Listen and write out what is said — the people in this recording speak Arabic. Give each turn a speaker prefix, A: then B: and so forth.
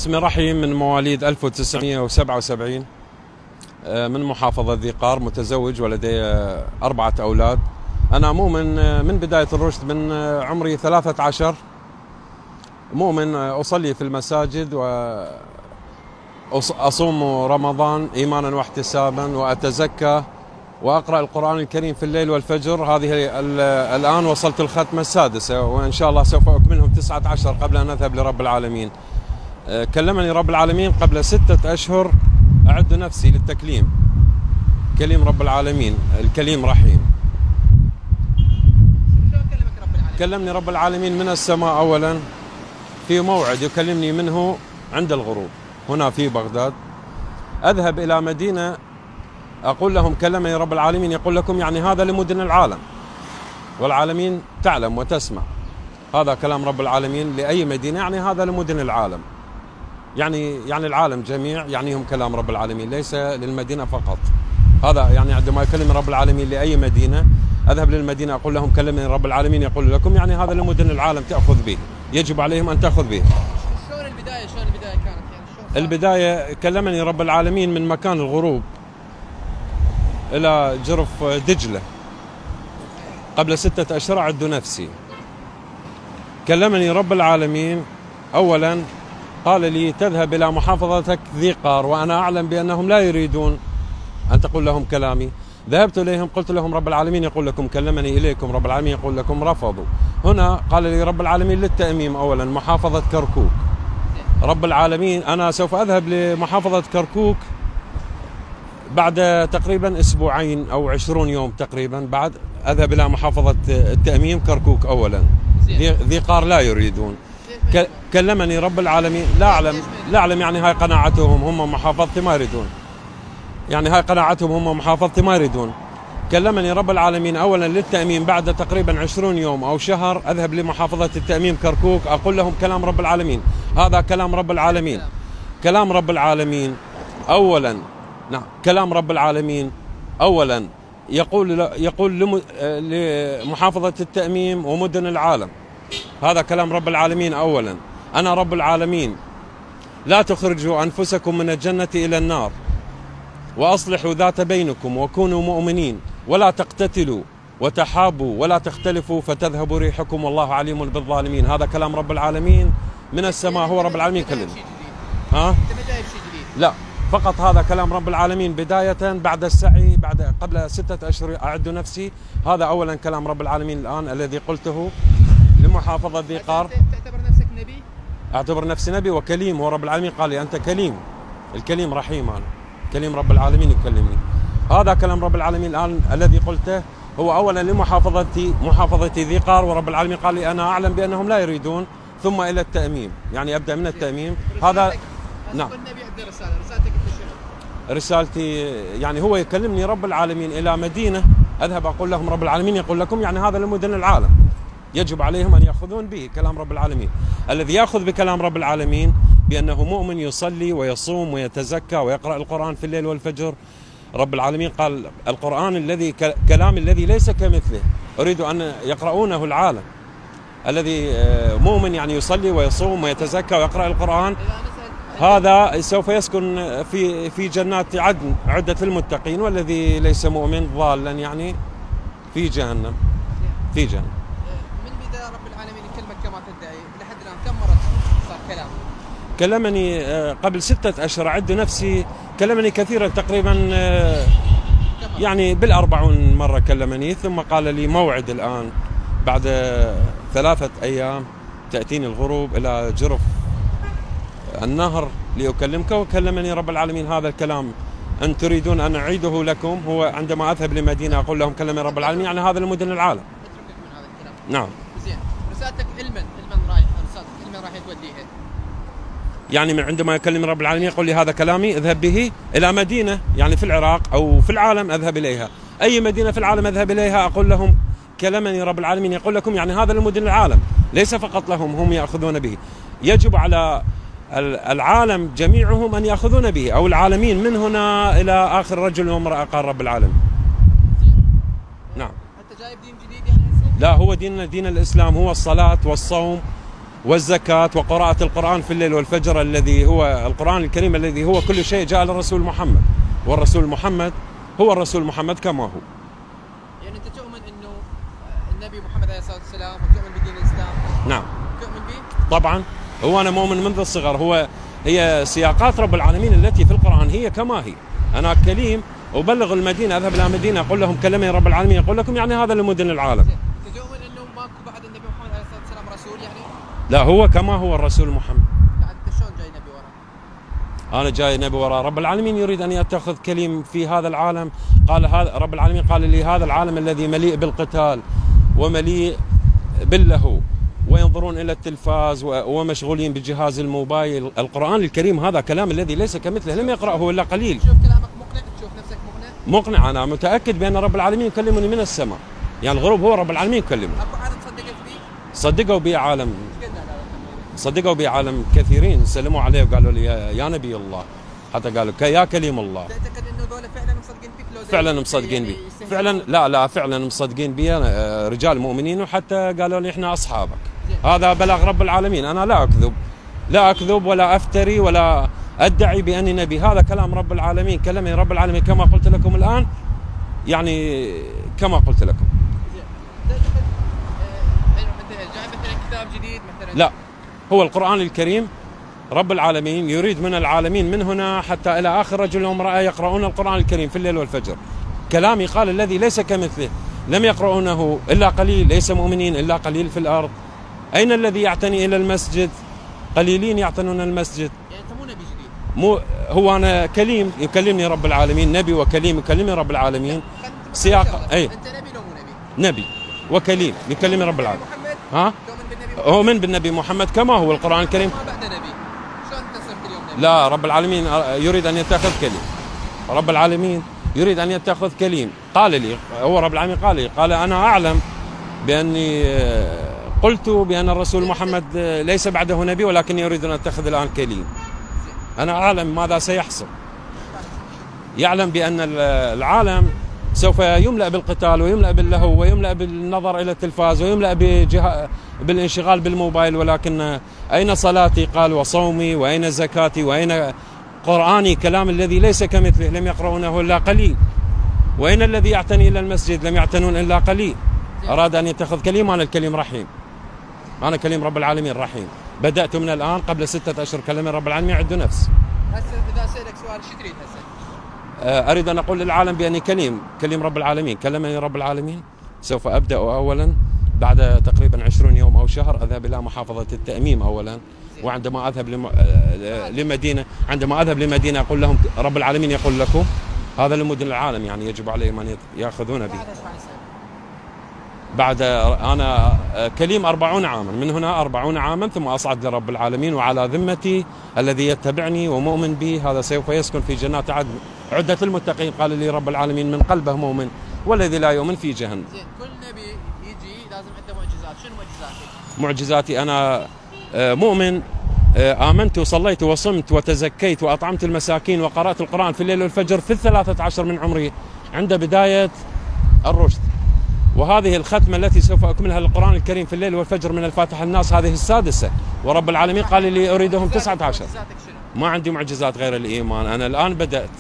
A: اسمي رحيم، من مواليد 1977، من محافظة ذي قار، متزوج ولدي 4 أولاد. أنا مؤمن من بداية الرشد، من عمري 13 مؤمن. أصلي في المساجد وأصوم رمضان إيمانا واحتسابا، وأتزكى وأقرأ القرآن الكريم في الليل والفجر. هذه الآن وصلت الختمة السادسة، وإن شاء الله سوف أكملهم 19 قبل أن أذهب لرب العالمين. كلمني رب العالمين قبل 6 أشهر أعد نفسي للتكليم. كليم رب العالمين الكليم رحيم. كلمني رب العالمين من السماء أولا في موعد يكلمني منه عند الغروب هنا في بغداد. أذهب إلى مدينة أقول لهم كلمني رب العالمين يقول لكم، يعني هذا لمدن العالم، والعالمين تعلم وتسمع. هذا كلام رب العالمين لأي مدينة، يعني هذا لمدن العالم، يعني العالم جميع، يعنيهم كلام رب العالمين، ليس للمدينة فقط. هذا يعني عندما يكلم رب العالمين لأي مدينة، أذهب للمدينة أقول لهم كلمني رب العالمين يقول لكم، يعني هذا لمدن العالم تأخذ به، يجب عليهم أن تأخذ به.
B: شلون البداية كانت يعني؟
A: البداية كلمني رب العالمين من مكان الغروب إلى جرف دجلة قبل 6 أشهر أعد نفسي. كلمني رب العالمين أولا قال لي تذهب إلى محافظتك ذي قار، وأنا أعلم بأنهم لا يريدون أن تقول لهم كلامي. ذهبت إليهم قلت لهم رب العالمين يقول لكم، كلمني إليكم رب العالمين يقول لكم، رفضوا. هنا قال لي رب العالمين للتأميم أولا محافظة كركوك. رب العالمين أنا سوف أذهب لمحافظة كركوك بعد تقريبا 2 أسبوع أو 20 يوم تقريبا، بعد أذهب إلى محافظة التأميم كركوك أولا. ذي قار لا يريدون. كلمني رب العالمين، لا أعلم يعني هاي قناعتهم، هم محافظتي ما يريدون، يعني هاي قناعتهم هم محافظتي ما يريدون. كلمني رب العالمين أولا للتأميم بعد تقريبا 20 يوم أو شهر، أذهب لمحافظة التأميم كركوك أقول لهم كلام رب العالمين. هذا كلام رب العالمين، كلام رب العالمين أولا. نعم، كلام رب العالمين أولا يقول لمحافظة التأميم ومدن العالم، هذا كلام رب العالمين أولا. أنا رب العالمين لا تخرجوا أنفسكم من الجنة إلى النار، وأصلحوا ذات بينكم، وكونوا مؤمنين، ولا تقتتلوا، وتحابوا، ولا تختلفوا، فتذهب ريحكم، والله عليم بالظالمين. هذا كلام رب العالمين من السماء، هو رب العالمين كلمه. لا، فقط هذا كلام رب العالمين بداية بعد السعي، قبل 6 أشهر أعد نفسي. هذا أولا كلام رب العالمين الآن الذي قلته لمحافظة ذي قار.
B: تعتبر نفسك نبي؟
A: أعتبر نفسي نبي وكليم، هو رب العالمين قال لي أنت كليم، الكليم رحيم، أنا كليم رب العالمين يكلمني. هذا كلام رب العالمين الآن الذي قلته هو أولا محافظتي ذي قار، ورب العالمين قال لي أنا أعلم بأنهم لا يريدون، ثم إلى التأميم، يعني أبدأ من التأميم. هذا نعم.
B: رسالتك
A: رسالتي يعني هو يكلمني رب العالمين إلى مدينة، أذهب أقول لهم رب العالمين يقول لكم، يعني هذا لمدن العالم، يجب عليهم أن يأخذون به كلام رب العالمين. الذي يأخذ بكلام رب العالمين بأنه مؤمن يصلي ويصوم ويتزكى ويقرأ القرآن في الليل والفجر. رب العالمين قال القرآن الذي كلام الذي ليس كمثله أريد أن يقرؤونه العالم. الذي مؤمن يعني يصلي ويصوم ويتزكى ويقرأ القرآن، هذا سوف يسكن في جنات عدن عدة للمتقين، والذي ليس مؤمن ضالا يعني في جهنم. في جهنم.
B: من بداية رب العالمين يكلمك كما تدعي لحد الآن كم مرة صار كلام؟
A: كلمني قبل 6 أشهر أعد نفسي، كلمني كثيرا تقريبا يعني بال40 مرة كلمني، ثم قال لي موعد الآن بعد 3 أيام تأتيني الغروب إلى جرف النهر لأكلمك. وكلمني رب العالمين هذا الكلام أن تريدون أن أعيده لكم، هو عندما أذهب لمدينة أقول لهم كلمني رب العالمين، يعني هذا لمدن العالم.
B: من هذا الكلام.
A: نعم.
B: زين، رسالتك علما رايح توديها؟
A: يعني من عندما يكلم رب العالمين يقول لي هذا كلامي اذهب به إلى مدينة، يعني في العراق أو في العالم أذهب إليها، أي مدينة في العالم أذهب إليها أقول لهم كلمني رب العالمين يقول لكم، يعني هذا لمدن العالم، ليس فقط لهم هم يأخذون به، يجب على العالم جميعهم أن يأخذون به، أو العالمين من هنا إلى آخر رجل وامرأة قال رب العالمين.
B: نعم. أنت جايب دين جديد يعني؟
A: لا، هو دين الإسلام، هو الصلاة والصوم والزكاة وقراءة القرآن في الليل والفجر، الذي هو القرآن الكريم الذي هو كل شيء جاء للرسول محمد، والرسول محمد هو الرسول محمد كما هو.
B: يعني أنت تؤمن أنه النبي محمد عليه الصلاة والسلام وتؤمن بدين الإسلام؟
A: نعم.
B: تؤمن به؟
A: طبعا، هو أنا مؤمن منذ الصغر. هي سياقات رب العالمين التي في القرآن هي كما هي. أنا كليم أبلغ المدينة، أذهب إلى مدينة أقول لهم كلمني رب العالمين يقول لكم، يعني هذا لمدن العالم.
B: أنت تؤمن أنه ماكو بعد النبي محمد عليه الصلاة والسلام رسول يعني؟
A: لا، هو كما هو الرسول محمد.
B: أنت شلون جاي نبي وراه؟
A: أنا جاي نبي وراء. رب العالمين يريد أن يتخذ كليم في هذا العالم. قال هذا رب العالمين قال لي هذا العالم الذي مليء بالقتال ومليء باللهو وينظرون إلى التلفاز ومشغولين بجهاز الموبايل. القرآن الكريم هذا كلام الذي ليس كمثله، لم يقرأه إلا قليل.
B: تشوف كلامك مقنع؟ تشوف نفسك مقنع؟
A: مقنع. أنا متأكد بأن رب العالمين يكلمني من السماء، يعني الغروب هو رب العالمين يكلمني.
B: أكو عالم صدقت فيه؟
A: صدقوا بي عالم، صدقوا بي عالم كثيرين، سلموا عليه وقالوا لي يا نبي الله، حتى قالوا يا كليم الله.
B: تعتقد انه ذولا فعلا مصدقين فيك؟ لو
A: فعلا مصدقين بي، فعلا. لا فعلا مصدقين بي. رجال مؤمنين، وحتى قالوا لي احنا اصحابك. هذا بلغ رب العالمين. انا لا اكذب ولا افتري ولا ادعي باني نبي. هذا كلام رب العالمين، كلمني رب العالمين كما قلت لكم الان، يعني كما قلت لكم.
B: تعتقد جاي مثلا كتاب جديد مثلا؟
A: لا، هو القرآن الكريم رب العالمين يريد من العالمين من هنا حتى إلى آخر رجل وامرأة يقرؤون القرآن الكريم في الليل والفجر. كلامي قال الذي ليس كمثله، لم يقرؤونه إلا قليل، ليس مؤمنين إلا قليل في الأرض. أين الذي يعتني إلى المسجد؟ قليلين يعتنون المسجد.
B: يعني أنت مو نبي جديد؟
A: مو هو أنا كليم يكلمني رب العالمين، نبي وكليم يكلمني رب العالمين. سياق أي
B: أنت نبي لو مو نبي؟
A: نبي وكليم يكلمني رب العالمين.
B: ها؟
A: أؤمن بالنبي محمد كما هو القرآن الكريم.
B: ما بعد نبي، شلون أنت صرت اليوم نبي؟
A: لا، رب العالمين يريد أن يتخذ كليم. رب العالمين يريد أن يتخذ كليم. قال لي، هو رب العالمين قال لي، قال أنا أعلم بأني قلت بأن الرسول محمد ليس بعده نبي، ولكن يريد أن يتخذ الآن كليم. أنا أعلم ماذا سيحصل. يعلم بأن العالم سوف يملأ بالقتال ويملأ باللهو ويملأ بالنظر إلى التلفاز ويملأ بالانشغال بالموبايل، ولكن أين صلاتي؟ قال وصومي، وأين زكاتي، وأين قرآني كلام الذي ليس كمثله، لم يقرؤونه إلا قليل. وأين الذي يعتني إلى المسجد؟ لم يعتنون إلا قليل. أراد أن يتخذ كليم. أنا الكليم رحيم، أنا كليم رب العالمين رحيم. بدأت من الآن قبل 6 أشهر كلمة رب العالمين عنده نفس.
B: هسه إذا أسألك سؤال شو تريد هسه؟
A: أريد أن أقول للعالم بأني كليم رب العالمين، كلمني رب العالمين. سوف أبدأ أولا بعد تقريبا 20 يوم أو شهر أذهب إلى محافظة التأميم أولا، وعندما أذهب لمدينة أقول لهم رب العالمين يقول لكم. هذا لمدن العالم، يعني يجب عليهم أن يأخذون به. بعد أنا كليم 40 عاما، من هنا 40 عاما ثم أصعد لرب العالمين، وعلى ذمتي الذي يتبعني ومؤمن به هذا سوف يسكن في جنات عدن. عدة المتقين قال لي رب العالمين من قلبه مؤمن، والذي لا يؤمن في جهنم.
B: كل نبي يجي لازم عنده معجزات، شنو معجزاتك؟
A: معجزاتي أنا مؤمن، آمنت وصليت وصمت وتزكيت وأطعمت المساكين وقرأت القرآن في الليل والفجر في 13 من عمري عند بداية الرشد. وهذه الختمة التي سوف أكملها للقرآن الكريم في الليل والفجر من الفاتحة الناس هذه السادسة، ورب العالمين قال لي أريدهم 19. ما عندي معجزات غير الإيمان. أنا الآن بدأت.